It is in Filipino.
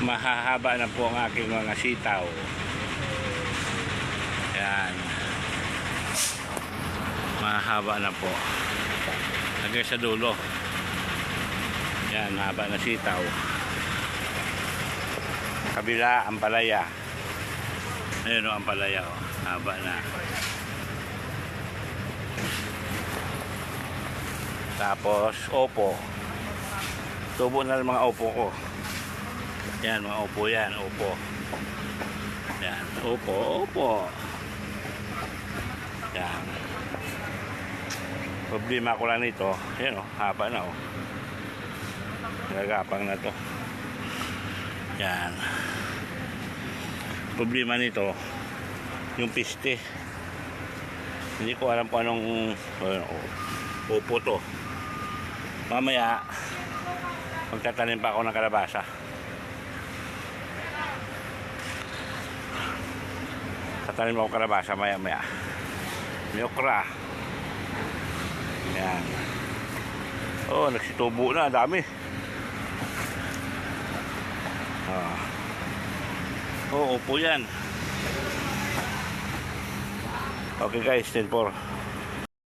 mahahaba na po ang aking mga sitaw. Yan, mahahaba na po hanggang sa dulo. Yan, mahaba na sitaw. Kabila ang palaya. Ayun o ang palaya o, haba na. Tapos opo, tubo na ng mga opo ko. Yan, mga opo yan, opo. Yan, opo, opo. Yan. Problema ko lang nito, yan o, haba na o. Nagapang na to. Yan. Problema nito, yung piste. Hindi ko alam kung anong opo to. Mamaya, magtatanim pa ako ng kalabasa. Tatanim ako kalabasa maya-maya. May okra. Yan. Oh, nagsitubo na, dami. Oh, upo yan. Okay guys, 10-4.